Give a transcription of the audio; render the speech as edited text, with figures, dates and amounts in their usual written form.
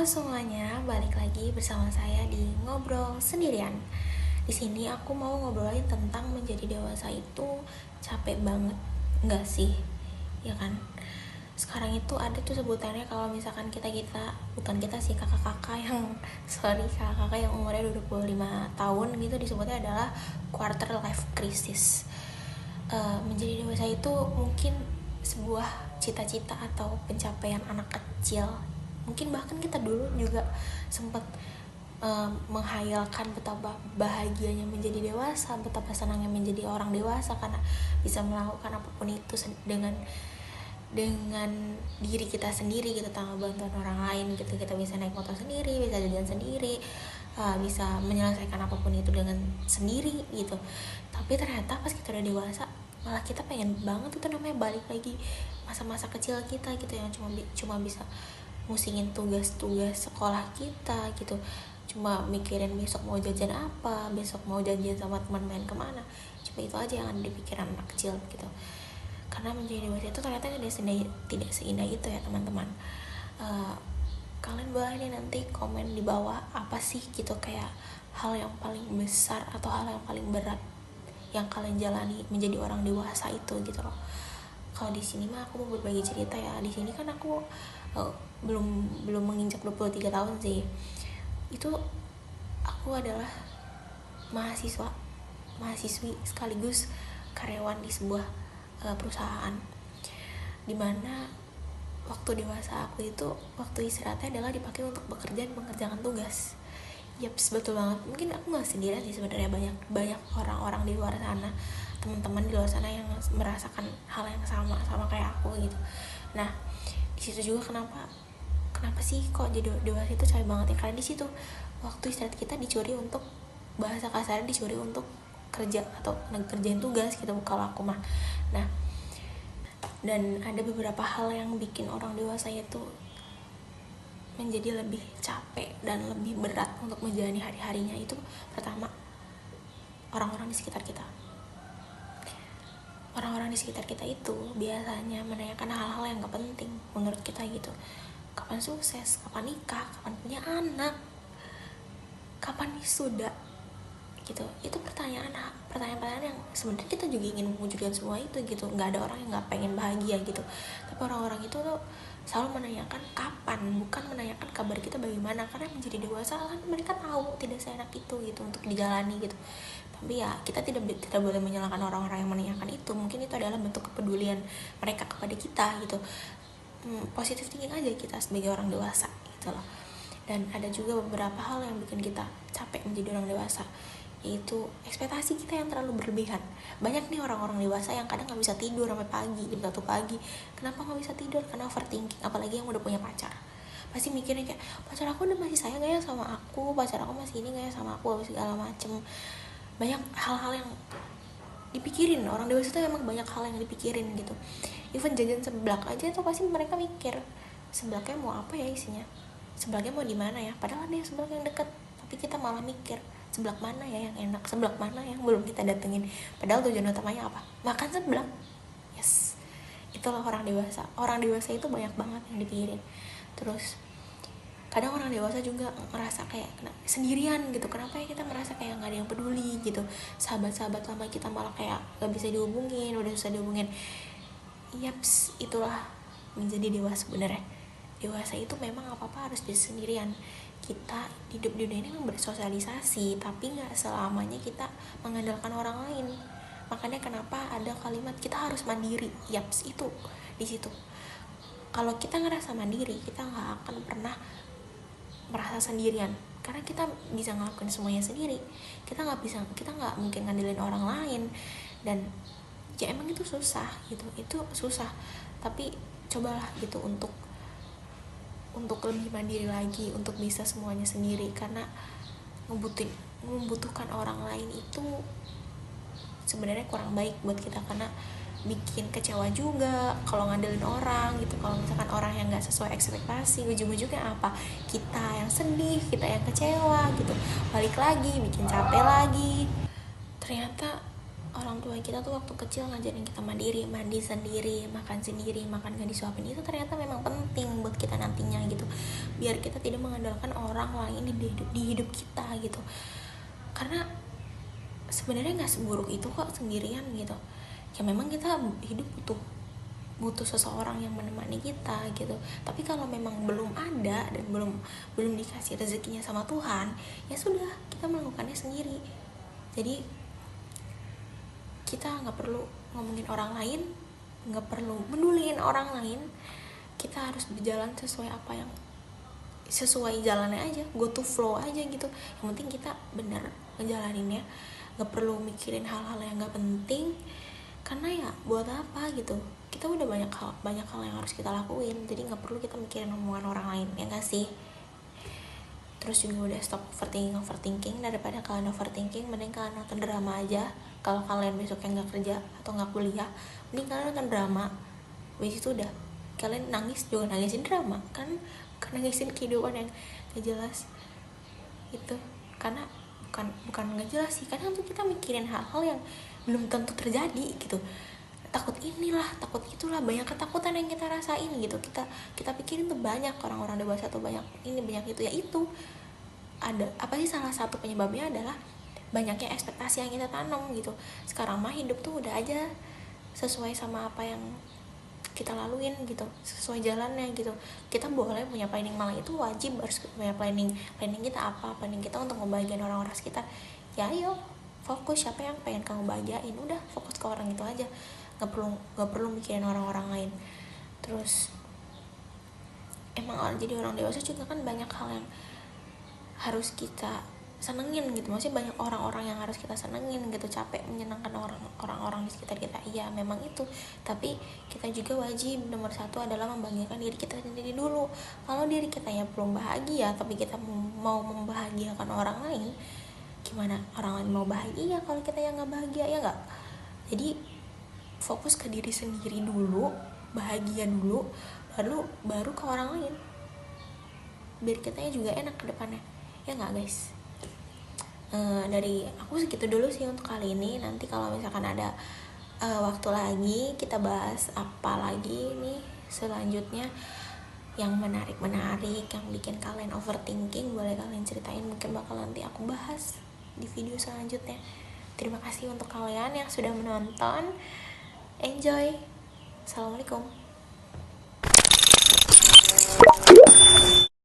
semuanya, balik lagi bersama saya di Ngobrol Sendirian. Di sini aku mau ngobrolin tentang menjadi dewasa itu capek banget, enggak sih? Ya kan? Sekarang itu ada tuh sebutannya kalau misalkan bukan kita sih, kakak-kakak yang kakak-kakak yang umurnya 25 tahun gitu disebutnya adalah quarter life crisis. Menjadi dewasa itu mungkin sebuah cita-cita atau pencapaian anak kecil. Mungkin bahkan kita dulu juga sempat menghayalkan betapa bahagianya menjadi dewasa, betapa senangnya menjadi orang dewasa karena bisa melakukan apapun itu dengan diri kita sendiri gitu, tanpa bantuan orang lain gitu. Kita bisa naik motor sendiri, bisa jalan sendiri, bisa menyelesaikan apapun itu dengan sendiri gitu. Tapi ternyata pas kita udah dewasa, malah kita pengen banget itu namanya balik lagi masa-masa kecil kita gitu, yang cuma bisa musingin tugas-tugas sekolah kita gitu, cuma mikirin besok mau jajan apa, besok mau janjian sama teman main kemana. Cuma itu aja yang ada di pikiran anak kecil gitu. Karena menjadi dewasa itu ternyata tidak seindah itu ya teman-teman. Kalian boleh nih nanti komen di bawah apa sih gitu, kayak hal yang paling besar atau hal yang paling berat yang kalian jalani menjadi orang dewasa itu gitu loh. Kalau di sini mah aku mau berbagi cerita ya. Di sini kan aku belum menginjak 23 tahun sih. Itu aku adalah mahasiswi sekaligus karyawan di sebuah perusahaan, dimana waktu dewasa aku itu waktu istirahatnya adalah dipakai untuk bekerja dan mengerjakan tugas. Yaps, betul banget. Mungkin aku nggak sendirian sih sebenarnya, banyak orang-orang di luar sana, teman-teman di luar sana yang merasakan hal yang sama kayak aku gitu. Nah, di situ juga kenapa sih kok jadi dewasa itu capek banget ya, karena di situ waktu istirahat kita dicuri untuk, bahasa kasarnya dicuri untuk kerja atau ngerjain tugas gitu kalau aku mah. Nah, dan ada beberapa hal yang bikin orang dewasa itu menjadi lebih capek dan lebih berat untuk menjalani hari-harinya. Itu pertama, orang-orang di sekitar kita. Orang-orang di sekitar kita itu biasanya menanyakan hal-hal yang gak penting menurut kita gitu. Kapan sukses, kapan nikah, kapan punya anak, kapan wisuda gitu. Itu pertanyaan yang sebenarnya kita juga ingin mewujudkan semua itu gitu. Nggak ada orang yang nggak pengen bahagia gitu, tapi orang-orang itu tuh selalu menanyakan kapan, bukan menanyakan kabar kita bagaimana. Karena menjadi dewasa kan mereka tahu tidak seenak itu gitu untuk dijalani gitu. Tapi ya kita tidak boleh menyalahkan orang-orang yang menanyakan itu. Mungkin itu adalah bentuk kepedulian mereka kepada kita gitu. Positive thinking aja kita sebagai orang dewasa gitu loh. Dan ada juga beberapa hal yang bikin kita capek menjadi orang dewasa, yaitu ekspektasi kita yang terlalu berlebihan. Banyak nih orang-orang dewasa yang kadang gak bisa tidur sampai pagi, jam 1 pagi. Kenapa gak bisa tidur? Karena overthinking. Apalagi yang udah punya pacar, pasti mikirnya kayak, pacar aku udah masih sayang gak ya sama aku, pacar aku masih ini gak ya sama aku, segala macem. Banyak hal-hal yang dipikirin. Orang dewasa itu emang banyak hal yang dipikirin gitu. Even jajan seblak aja tuh pasti mereka mikir, seblaknya mau apa ya isinya, seblaknya mau di mana ya, padahal ada seblak yang deket. Tapi kita malah mikir, seblak mana ya yang enak, seblak mana yang belum kita datengin, padahal tujuan utamanya apa? Makan seblak. Yes, itulah orang dewasa. Orang dewasa itu banyak banget yang dipikirin. Terus kadang orang dewasa juga ngerasa kayak sendirian gitu. Kenapa ya kita merasa kayak gak ada yang peduli gitu, sahabat-sahabat lama kita malah kayak gak bisa dihubungin, udah susah dihubungin. Yaps, itulah menjadi dewasa sebenarnya. Dewasa itu memang apa-apa harus bisa sendirian. Kita hidup di dunia ini memang bersosialisasi, tapi gak selamanya kita mengandalkan orang lain. Makanya kenapa ada kalimat kita harus mandiri. Yaps, itu di situ. Kalau kita ngerasa mandiri, kita gak akan pernah merasa sendirian, karena kita bisa ngelakuin semuanya sendiri. Kita nggak mungkin ngandelin orang lain. Dan ya emang itu susah gitu, itu susah. Tapi cobalah gitu untuk lebih mandiri lagi, untuk bisa semuanya sendiri. Karena membutuhkan orang lain itu sebenarnya kurang baik buat kita, karena bikin kecewa juga kalau ngandelin orang gitu. Kalau misalkan orang yang nggak sesuai ekspektasi, ujung-ujungnya apa? Kita yang sedih, kita yang kecewa gitu, balik lagi bikin capek lagi. Ternyata orang tua kita tuh waktu kecil ngajarin kita mandiri, mandi sendiri, makan sendiri, makan gak disuapin, itu ternyata memang penting buat kita nantinya gitu, biar kita tidak mengandalkan orang lain di hidup kita gitu. Karena sebenarnya nggak seburuk itu kok sendirian gitu. Ya memang kita hidup butuh seseorang yang menemani kita gitu. Tapi kalau memang belum ada dan belum dikasih rezekinya sama Tuhan, ya sudah, kita melakukannya sendiri. Jadi kita nggak perlu ngomongin orang lain, nggak perlu meduliin orang lain. Kita harus berjalan sesuai jalannya aja, go to flow aja gitu. Yang penting kita bener ngejalaninnya, nggak perlu mikirin hal-hal yang nggak penting. Karena ya buat apa gitu, kita udah banyak hal yang harus kita lakuin, jadi nggak perlu kita mikirin omongan orang lain, ya nggak sih? Terus juga udah stop overthinking. Daripada kalian overthinking, mending kalian nonton drama aja. Kalau kalian besoknya nggak kerja atau nggak kuliah, mending kalian nonton drama. Habis itu udah, kalian nangis juga nangisin drama kan, nangisin kehidupan yang gak jelas itu. Karena bukan nggak jelas sih, kadang tuh kita mikirin hal-hal yang belum tentu terjadi gitu. Takut inilah, takut itulah, banyak ketakutan yang kita rasain gitu. Kita pikirin tuh banyak, orang-orang dewasa tuh banyak ini banyak itu. Ya itu ada apa sih, salah satu penyebabnya adalah banyaknya ekspektasi yang kita tanam gitu. Sekarang mah hidup tuh udah aja sesuai sama apa yang kita laluin gitu, sesuai jalannya gitu. Kita boleh punya planning, malah itu wajib, harus punya planning kita apa, planning kita untuk membahagiakan orang-orang sekitar. Ya ayo fokus, siapa yang pengen kamu bahagiain, udah fokus ke orang itu aja, nggak perlu mikirin orang-orang lain. Terus emang jadi orang dewasa juga kan banyak hal yang harus kita senengin gitu, maksudnya banyak orang-orang yang harus kita senengin gitu. Capek menyenangkan orang-orang di sekitar kita, iya memang itu, tapi kita juga wajib nomor satu adalah membahagiakan diri kita sendiri dulu. Kalau diri kita ya belum bahagia, tapi kita mau membahagiakan orang lain, gimana orang lain mau bahagia kalau kita yang nggak bahagia, ya nggak? Jadi fokus ke diri sendiri dulu, bahagia dulu, baru ke orang lain, biar kitanya juga enak ke depannya, ya nggak guys? Dari aku segitu dulu sih untuk kali ini. Nanti kalau misalkan ada waktu lagi, kita bahas apa lagi nih selanjutnya yang menarik yang bikin kalian overthinking, boleh kalian ceritain, mungkin bakal nanti aku bahas di video selanjutnya. Terima kasih untuk kalian yang sudah menonton. Enjoy. Assalamualaikum.